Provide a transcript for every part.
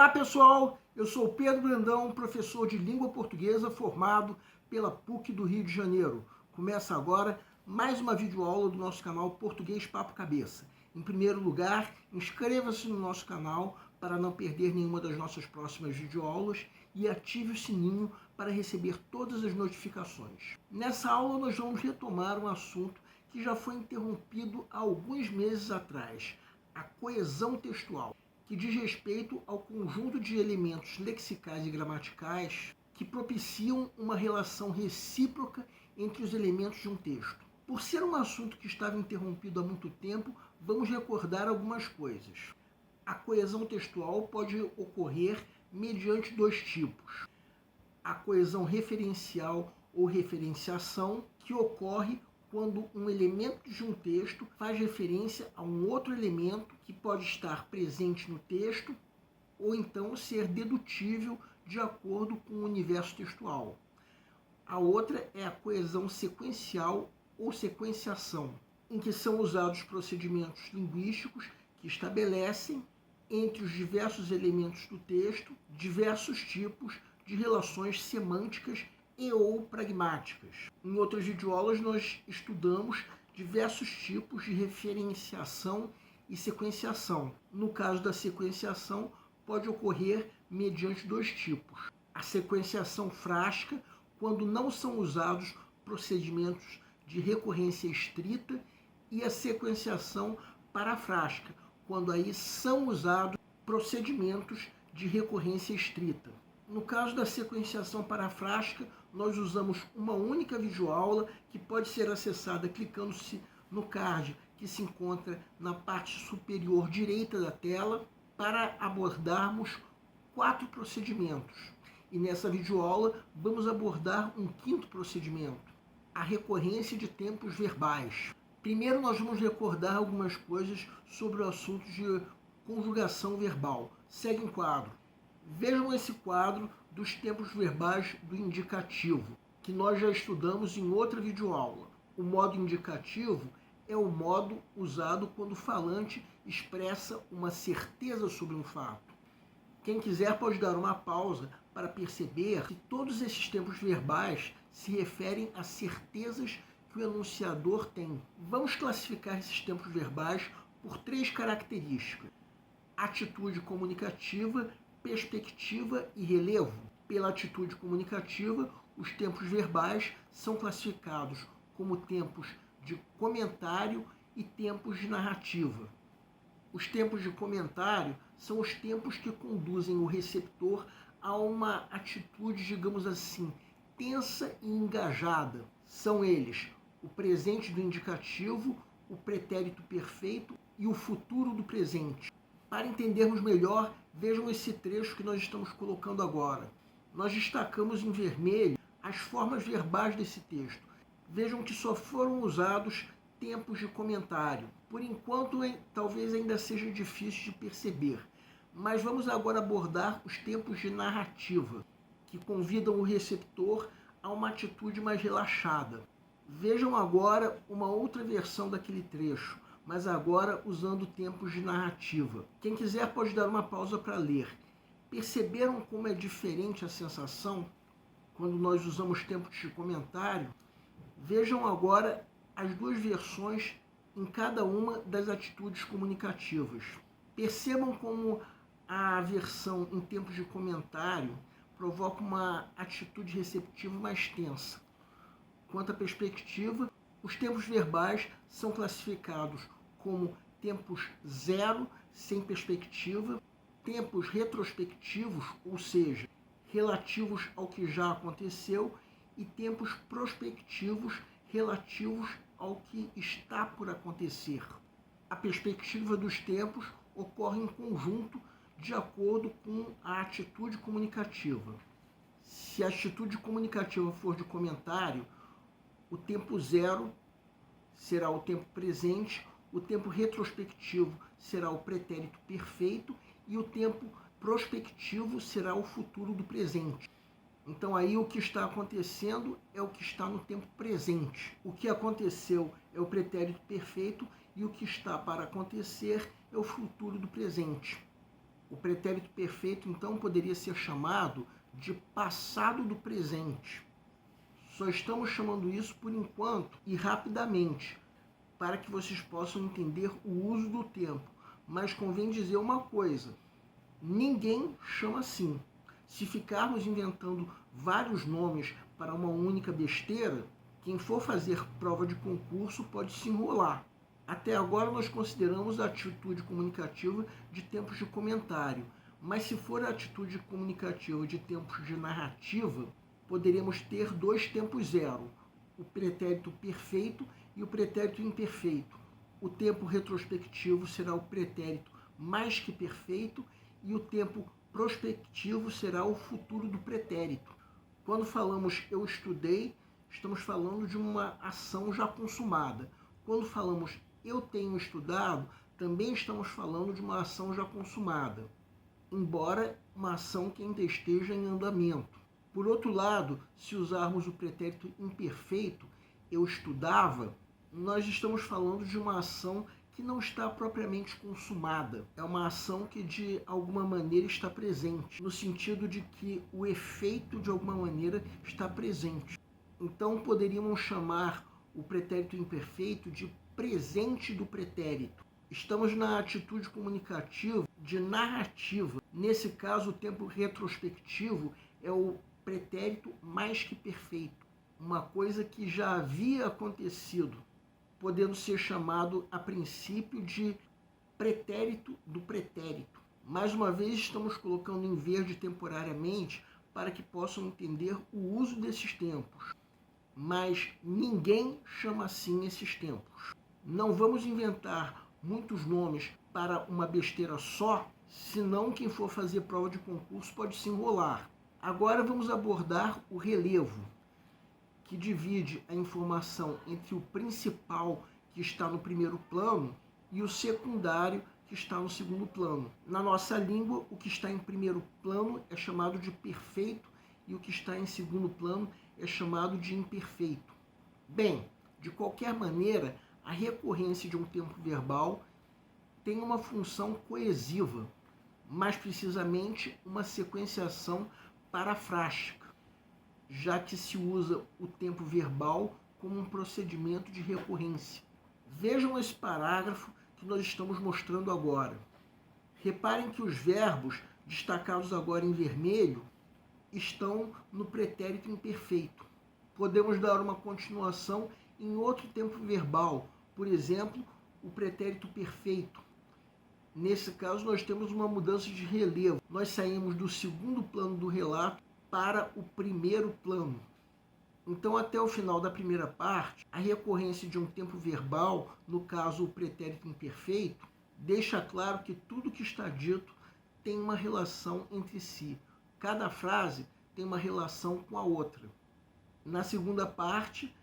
Olá pessoal, eu sou Pedro Brandão, professor de língua portuguesa formado pela PUC do Rio de Janeiro. Começa agora mais uma videoaula do nosso canal Português Papo Cabeça. Em primeiro lugar, inscreva-se no nosso canal para não perder nenhuma das nossas próximas videoaulas e ative o sininho para receber todas as notificações. Nessa aula nós vamos retomar um assunto que já foi interrompido há alguns meses atrás, a coesão textual, que diz respeito ao conjunto de elementos lexicais e gramaticais que propiciam uma relação recíproca entre os elementos de um texto. Por ser um assunto que estava interrompido há muito tempo, vamos recordar algumas coisas. A coesão textual pode ocorrer mediante dois tipos. A coesão referencial ou referenciação, que ocorre quando um elemento de um texto faz referência a um outro elemento que pode estar presente no texto ou então ser dedutível de acordo com o universo textual. A outra é a coesão sequencial ou sequenciação, em que são usados procedimentos linguísticos que estabelecem, entre os diversos elementos do texto, diversos tipos de relações semânticas e ou pragmáticas. Em outras videoaulas nós estudamos diversos tipos de referenciação e sequenciação. No caso da sequenciação, pode ocorrer mediante dois tipos. A sequenciação frástica, quando não são usados procedimentos de recorrência estrita, e a sequenciação parafrástica, quando aí são usados procedimentos de recorrência estrita. No caso da sequenciação parafrástica, nós usamos uma única videoaula que pode ser acessada clicando-se no card que se encontra na parte superior direita da tela para abordarmos 4 procedimentos. E nessa videoaula vamos abordar um quinto procedimento, a recorrência de tempos verbais. Primeiro nós vamos recordar algumas coisas sobre o assunto de conjugação verbal. Segue um quadro. Vejam esse quadro dos tempos verbais do indicativo, que nós já estudamos em outra videoaula. O modo indicativo é o modo usado quando o falante expressa uma certeza sobre um fato. Quem quiser pode dar uma pausa para perceber que todos esses tempos verbais se referem a certezas que o enunciador tem. Vamos classificar esses tempos verbais por 3 características: atitude comunicativa, perspectiva e relevo. Pela atitude comunicativa, os tempos verbais são classificados como tempos de comentário e tempos de narrativa. Os tempos de comentário são os tempos que conduzem o receptor a uma atitude, digamos assim, tensa e engajada. São eles o presente do indicativo, o pretérito perfeito e o futuro do presente. Para entendermos melhor, vejam esse trecho que nós estamos colocando agora. Nós destacamos em vermelho as formas verbais desse texto. Vejam que só foram usados tempos de comentário. Por enquanto, talvez ainda seja difícil de perceber, mas vamos agora abordar os tempos de narrativa, que convidam o receptor a uma atitude mais relaxada. Vejam agora uma outra versão daquele trecho, mas agora usando tempos de narrativa. Quem quiser pode dar uma pausa para ler. Perceberam como é diferente a sensação quando nós usamos tempos de comentário? Vejam agora as 2 versões em cada uma das atitudes comunicativas. Percebam como a versão em tempos de comentário provoca uma atitude receptiva mais tensa. Quanto à perspectiva, os tempos verbais são classificados como tempos zero, sem perspectiva, tempos retrospectivos, ou seja, relativos ao que já aconteceu, e tempos prospectivos, relativos ao que está por acontecer. A perspectiva dos tempos ocorre em conjunto de acordo com a atitude comunicativa. Se a atitude comunicativa for de comentário, o tempo zero será o tempo presente, o tempo retrospectivo será o pretérito perfeito e o tempo prospectivo será o futuro do presente. Então aí o que está acontecendo é o que está no tempo presente. O que aconteceu é o pretérito perfeito e o que está para acontecer é o futuro do presente. O pretérito perfeito, então, poderia ser chamado de passado do presente. Só estamos chamando isso por enquanto e rapidamente, para que vocês possam entender o uso do tempo. Mas convém dizer uma coisa: ninguém chama assim. Se ficarmos inventando vários nomes para uma única besteira, quem for fazer prova de concurso pode se enrolar. Até agora nós consideramos a atitude comunicativa de tempos de comentário, mas se for a atitude comunicativa de tempos de narrativa, poderemos ter dois tempos zero, o pretérito perfeito e o pretérito imperfeito. O tempo retrospectivo será o pretérito mais que perfeito e o tempo prospectivo será o futuro do pretérito. Quando falamos eu estudei, estamos falando de uma ação já consumada. Quando falamos eu tenho estudado, também estamos falando de uma ação já consumada, embora uma ação que ainda esteja em andamento. Por outro lado, se usarmos o pretérito imperfeito, eu estudava, nós estamos falando de uma ação que não está propriamente consumada. É uma ação que de alguma maneira está presente, no sentido de que o efeito de alguma maneira está presente. Então poderíamos chamar o pretérito imperfeito de presente do pretérito. Estamos na atitude comunicativa de narrativa. Nesse caso, o tempo retrospectivo é o pretérito mais que perfeito, uma coisa que já havia acontecido, podendo ser chamado a princípio de pretérito do pretérito. Mais uma vez estamos colocando em verde temporariamente para que possam entender o uso desses tempos, mas ninguém chama assim esses tempos. Não vamos inventar muitos nomes para uma besteira só, senão quem for fazer prova de concurso pode se enrolar. Agora vamos abordar o relevo, que divide a informação entre o principal, que está no primeiro plano, e o secundário, que está no segundo plano. Na nossa língua, o que está em primeiro plano é chamado de perfeito e o que está em segundo plano é chamado de imperfeito. Bem, de qualquer maneira, a recorrência de um tempo verbal tem uma função coesiva, mais precisamente uma sequenciação parafrástica, já que se usa o tempo verbal como um procedimento de recorrência. Vejam esse parágrafo que nós estamos mostrando agora. Reparem que os verbos, destacados agora em vermelho, estão no pretérito imperfeito. Podemos dar uma continuação em outro tempo verbal, por exemplo, o pretérito perfeito. Nesse caso, nós temos uma mudança de relevo. Nós saímos do segundo plano do relato para o primeiro plano. Então, até o final da primeira parte, a recorrência de um tempo verbal, no caso o pretérito imperfeito, deixa claro que tudo que está dito tem uma relação entre si. Cada frase tem uma relação com a outra. Na segunda parte,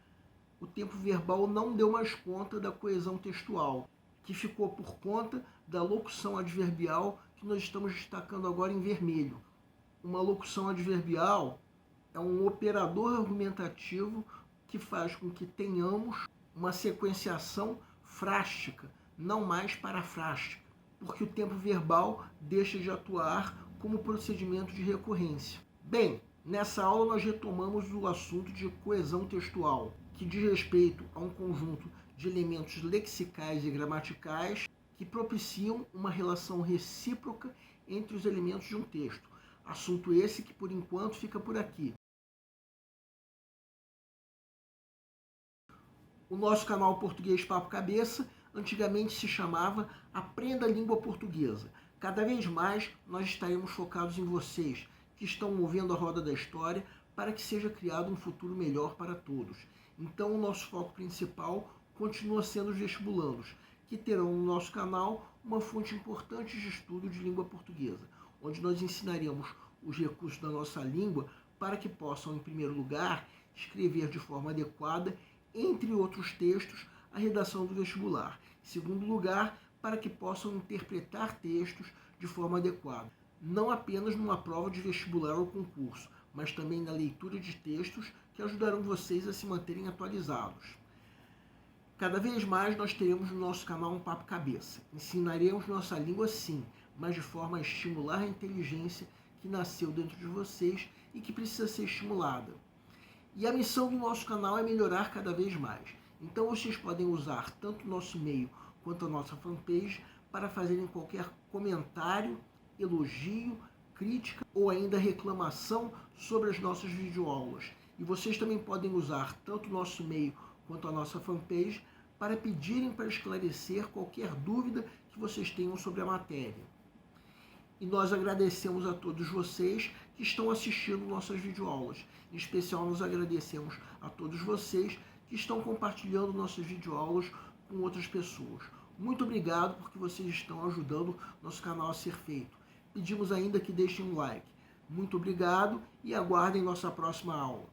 o tempo verbal não deu mais conta da coesão textual, que ficou por conta da locução adverbial que nós estamos destacando agora em vermelho. Uma locução adverbial é um operador argumentativo que faz com que tenhamos uma sequenciação frástica, não mais parafrástica, porque o tempo verbal deixa de atuar como procedimento de recorrência. Bem, nessa aula nós retomamos o assunto de coesão textual, que diz respeito a um conjunto de elementos lexicais e gramaticais que propiciam uma relação recíproca entre os elementos de um texto. Assunto esse que, por enquanto, fica por aqui. O nosso canal Português Papo Cabeça antigamente se chamava Aprenda a Língua Portuguesa. Cada vez mais nós estaremos focados em vocês, que estão movendo a roda da história para que seja criado um futuro melhor para todos. Então, o nosso foco principal continua sendo os vestibulandos, que terão no nosso canal uma fonte importante de estudo de língua portuguesa, onde nós ensinaremos os recursos da nossa língua para que possam, em primeiro lugar, escrever de forma adequada, entre outros textos, a redação do vestibular. Em segundo lugar, para que possam interpretar textos de forma adequada, não apenas numa prova de vestibular ou concurso, mas também na leitura de textos que ajudarão vocês a se manterem atualizados. Cada vez mais nós teremos no nosso canal um Papo Cabeça. Ensinaremos nossa língua sim, mas de forma a estimular a inteligência que nasceu dentro de vocês e que precisa ser estimulada. E a missão do nosso canal é melhorar cada vez mais. Então vocês podem usar tanto o nosso e-mail quanto a nossa fanpage para fazerem qualquer comentário, elogio, crítica ou ainda reclamação sobre as nossas videoaulas. E vocês também podem usar tanto o nosso e-mail quanto a nossa fanpage para pedirem para esclarecer qualquer dúvida que vocês tenham sobre a matéria. E nós agradecemos a todos vocês que estão assistindo nossas videoaulas. Em especial, nós agradecemos a todos vocês que estão compartilhando nossas videoaulas com outras pessoas. Muito obrigado porque vocês estão ajudando nosso canal a ser feito. Pedimos ainda que deixem um like. Muito obrigado e aguardem nossa próxima aula.